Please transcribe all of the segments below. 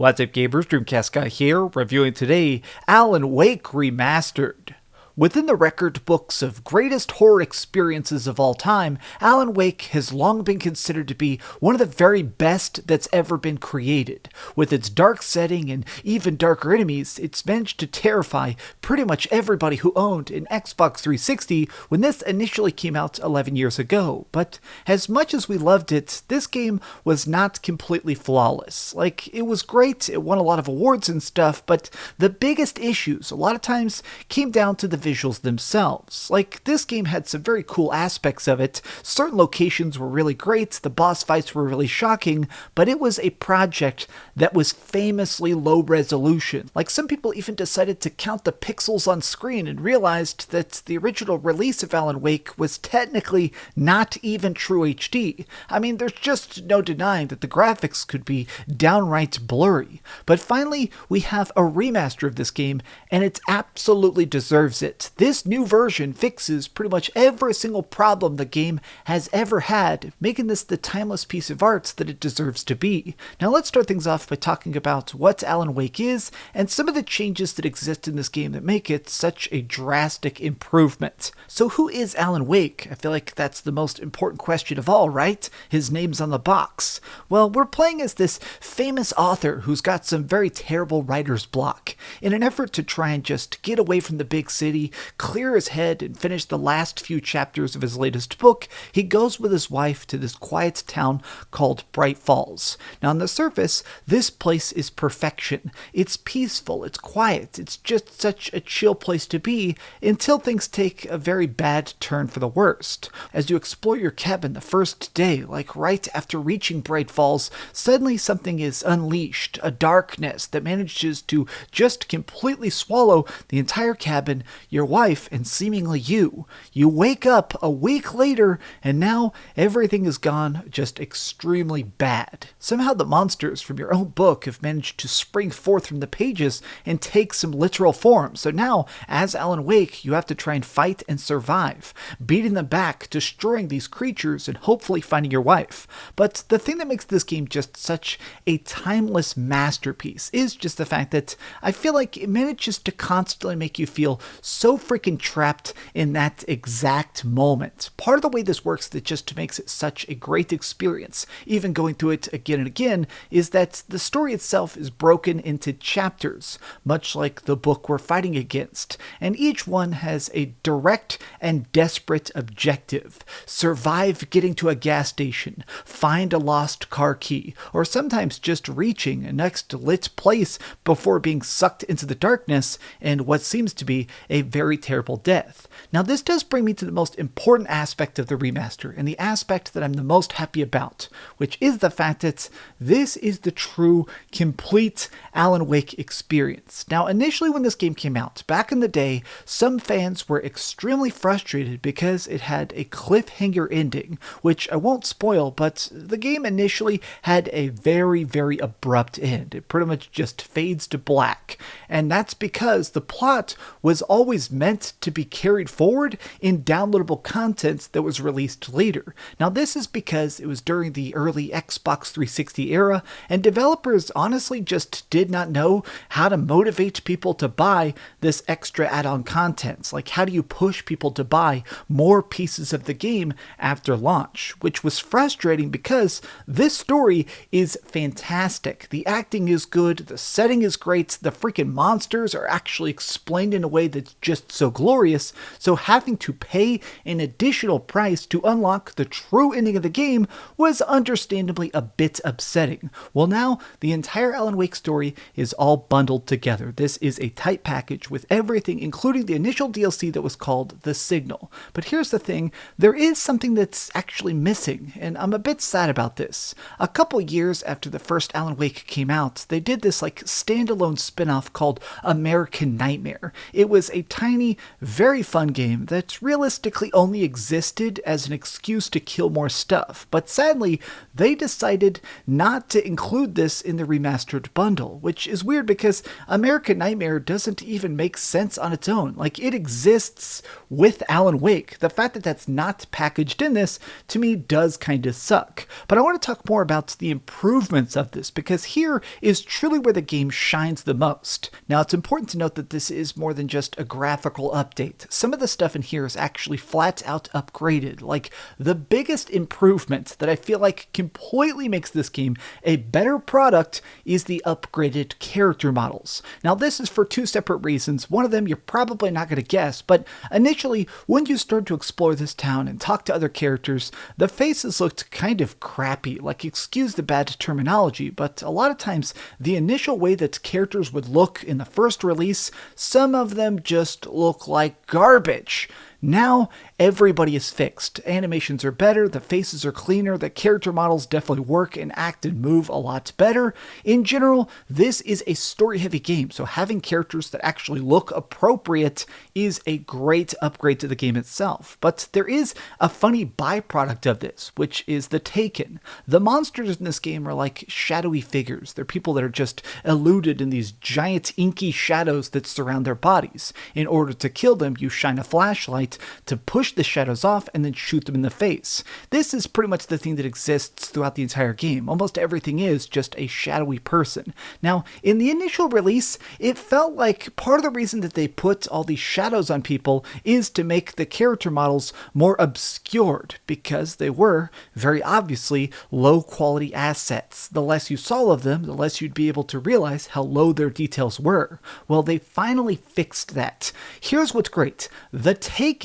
What's up, gamers? DreamcastGuy here, reviewing today Alan Wake Remastered. Within the record books of greatest horror experiences of all time, Alan Wake has long been considered to be one of the very best that's ever been created. With its dark setting and even darker enemies, it's managed to terrify pretty much everybody who owned an Xbox 360 when this initially came out 11 years ago. But as much as we loved it, this game was not completely flawless. Like, it was great, it won a lot of awards and stuff, but the biggest issues a lot of times came down to the visuals themselves. Like, this game had some very cool aspects of it. Certain locations were really great, the boss fights were really shocking, but it was a project that was famously low resolution. Like, some people even decided to count the pixels on screen and realized that the original release of Alan Wake was technically not even true HD. I mean, there's just no denying that the graphics could be downright blurry. But finally, we have a remaster of this game, and it absolutely deserves it. This new version fixes pretty much every single problem the game has ever had, making this the timeless piece of art that it deserves to be. Now let's start things off by talking about what Alan Wake is, and some of the changes that exist in this game that make it such a drastic improvement. So who is Alan Wake? I feel like that's the most important question of all, right? His name's on the box. Well, we're playing as this famous author who's got some very terrible writer's block. In an effort to try and just get away from the big city, clear his head, and finish the last few chapters of his latest book, he goes with his wife to this quiet town called Bright Falls. Now, on the surface, this place is perfection. It's peaceful, it's quiet, it's just such a chill place to be until things take a very bad turn for the worst. As you explore your cabin the first day, like right after reaching Bright Falls, suddenly something is unleashed, a darkness that manages to just completely swallow the entire cabin, your wife, and seemingly you. You wake up a week later, and now everything has gone just extremely bad. Somehow the monsters from your own book have managed to spring forth from the pages and take some literal form. So now, as Alan Wake, you have to try and fight and survive, beating them back, destroying these creatures, and hopefully finding your wife. But the thing that makes this game just such a timeless masterpiece is just the fact that I feel like it manages to constantly make you feel so freaking trapped in that exact moment. Part of the way this works that just makes it such a great experience, even going through it again and again, is that the story itself is broken into chapters, much like the book we're fighting against, and each one has a direct and desperate objective. Survive getting to a gas station, find a lost car key, or sometimes just reaching a next lit place before being sucked into the darkness and what seems to be a very terrible death. Now, this does bring me to the most important aspect of the remaster, and the aspect that I'm the most happy about, which is the fact that this is the true, complete Alan Wake experience. Now, initially when this game came out, back in the day, some fans were extremely frustrated because it had a cliffhanger ending, which I won't spoil, but the game initially had a very, very abrupt end. It pretty much just fades to black, and that's because the plot was always meant to be carried forward in downloadable content that was released later. Now, this is because it was during the early Xbox 360 era, and developers honestly just did not know how to motivate people to buy this extra add-on content. Like, how do you push people to buy more pieces of the game after launch? Which was frustrating because this story is fantastic. The acting is good, the setting is great, the freaking monsters are actually explained in a way that's just so glorious, so having to pay an additional price to unlock the true ending of the game was understandably a bit upsetting. Well, now the entire Alan Wake story is all bundled together. This is a tight package with everything, including the initial DLC that was called The Signal. But here's the thing, there is something that's actually missing, and I'm a bit sad about this. A couple years after the first Alan Wake came out, they did this like standalone spin-off called American Nightmare. It was a tiny, very fun game that realistically only existed as an excuse to kill more stuff, but sadly, they decided not to include this in the remastered bundle, which is weird because American Nightmare doesn't even make sense on its own. Like, it exists with Alan Wake. The fact that that's not packaged in this, to me, does kind of suck. But I want to talk more about the improvements of this, because here is truly where the game shines the most. Now, it's important to note that this is more than just a graphical update. Some of the stuff in here is actually flat out upgraded. Like, the biggest improvement that I feel like completely makes this game a better product is the upgraded character models. Now, this is for two separate reasons. One of them you're probably not going to guess, but initially, when you start to explore this town and talk to other characters, the faces looked kind of crappy. Like, excuse the bad terminology, but a lot of times the initial way that characters would look in the first release, some of them just look like garbage. Now, everybody is fixed. Animations are better, the faces are cleaner, the character models definitely work and act and move a lot better. In general, this is a story-heavy game, so having characters that actually look appropriate is a great upgrade to the game itself. But there is a funny byproduct of this, which is the Taken. The monsters in this game are like shadowy figures. They're people that are just eluded in these giant inky shadows that surround their bodies. In order to kill them, you shine a flashlight to push the shadows off and then shoot them in the face. This is pretty much the thing that exists throughout the entire game. Almost everything is just a shadowy person. Now, in the initial release, it felt like part of the reason that they put all these shadows on people is to make the character models more obscured, because they were, very obviously, low-quality assets. The less you saw of them, the less you'd be able to realize how low their details were. Well, they finally fixed that. Here's what's great. The Taken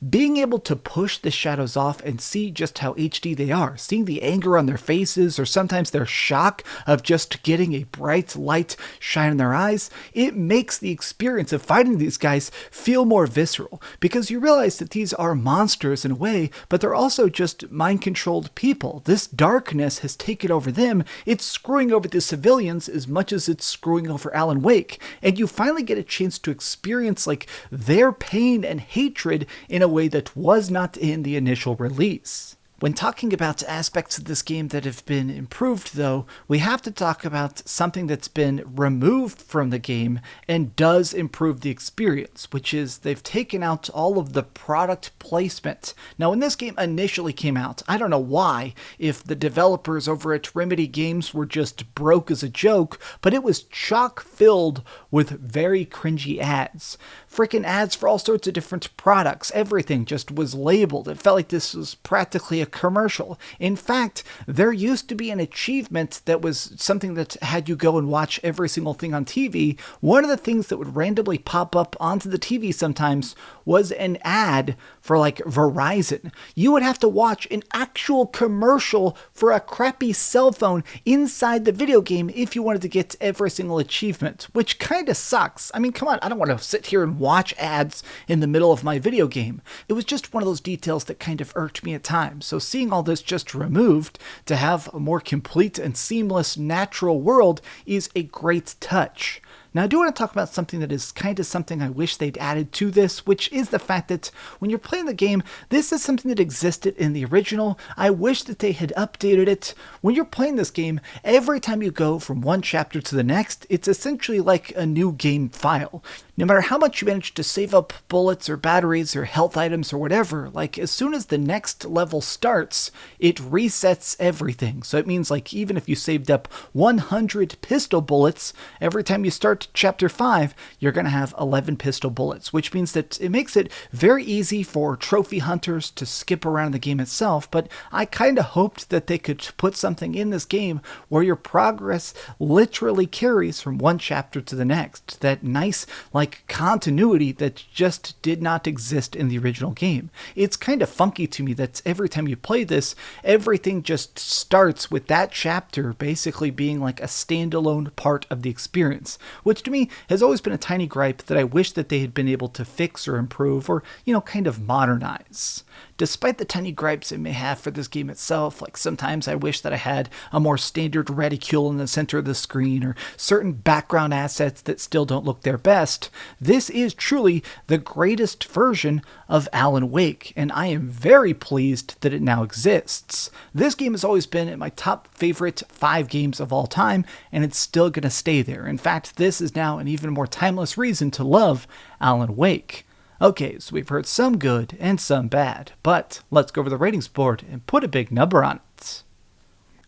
being able to push the shadows off and see just how HD they are, seeing the anger on their faces or sometimes their shock of just getting a bright light shine in their eyes, it makes the experience of fighting these guys feel more visceral, because you realize that these are monsters in a way, but they're also just mind-controlled people. This darkness has taken over them. It's screwing over the civilians as much as it's screwing over Alan Wake, and you finally get a chance to experience like their pain and hatred in a way that was not in the initial release. When talking about aspects of this game that have been improved, though, we have to talk about something that's been removed from the game and does improve the experience, which is they've taken out all of the product placement. Now, when this game initially came out, I don't know why, if the developers over at Remedy Games were just broke as a joke, but it was chock-filled with very cringy ads. Freaking ads for all sorts of different products. Everything just was labeled. It felt like this was practically a commercial. In fact, there used to be an achievement that was something that had you go and watch every single thing on TV. One of the things that would randomly pop up onto the TV sometimes was an ad for like Verizon. You would have to watch an actual commercial for a crappy cell phone inside the video game if you wanted to get every single achievement, which kind of sucks. I mean, come on, I don't want to sit here and watch ads in the middle of my video game. It was just one of those details that kind of irked me at times. So seeing all this just removed to have a more complete and seamless natural world is a great touch. Now, I do want to talk about something that is kind of something I wish they'd added to this, which is the fact that when you're playing the game, this is something that existed in the original. I wish that they had updated it. When you're playing this game, every time you go from one chapter to the next, it's essentially like a new game file. No matter how much you manage to save up bullets or batteries or health items or whatever, like as soon as the next level starts, it resets everything. So it means like even if you saved up 100 pistol bullets, every time you start chapter 5, you're going to have 11 pistol bullets, which means that it makes it very easy for trophy hunters to skip around the game itself. But I kind of hoped that they could put something in this game where your progress literally carries from one chapter to the next. That nice, like, continuity that just did not exist in the original game. It's kind of funky to me that every time you play this, everything just starts with that chapter basically being like a standalone part of the experience, which to me has always been a tiny gripe that I wish that they had been able to fix or improve or, kind of modernize. despite the tiny gripes I may have for this game itself, like sometimes I wish that I had a more standard reticule in the center of the screen or certain background assets that still don't look their best, this is truly the greatest version of Alan Wake, and I am very pleased that it now exists. This game has always been in my top favorite 5 games of all time, and it's still going to stay there. In fact, this is now an even more timeless reason to love Alan Wake. Okay, so we've heard some good and some bad, but let's go over the ratings board and put a big number on it.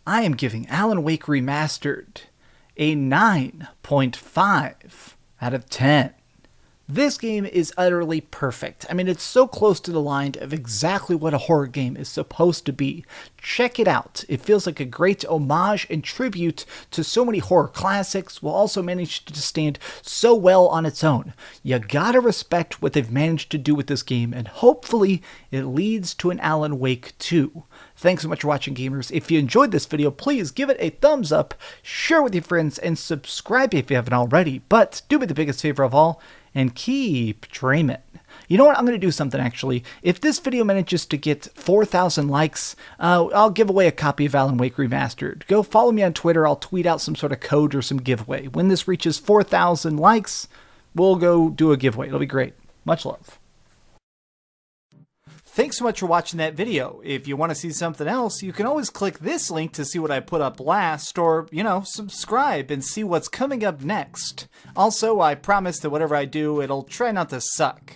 I am giving Alan Wake Remastered a 9.5 out of 10. This game is utterly perfect. I mean, it's so close to the line of exactly what a horror game is supposed to be. Check it out. It feels like a great homage and tribute to so many horror classics, while also managing to stand so well on its own. You gotta respect what they've managed to do with this game, and hopefully it leads to an Alan Wake 2. Thanks so much for watching, gamers. If you enjoyed this video, please give it a thumbs up, share with your friends, and subscribe if you haven't already. But do me the biggest favor of all, and keep dreaming. You know what? I'm going to do something, actually. If this video manages to get 4,000 likes, I'll give away a copy of Alan Wake Remastered. Go follow me on Twitter. I'll tweet out some sort of code or some giveaway. When this reaches 4,000 likes, we'll go do a giveaway. It'll be great. Much love. Thanks so much for watching that video. If you want to see something else, you can always click this link to see what I put up last, or, subscribe and see what's coming up next. Also, I promise that whatever I do, it'll try not to suck.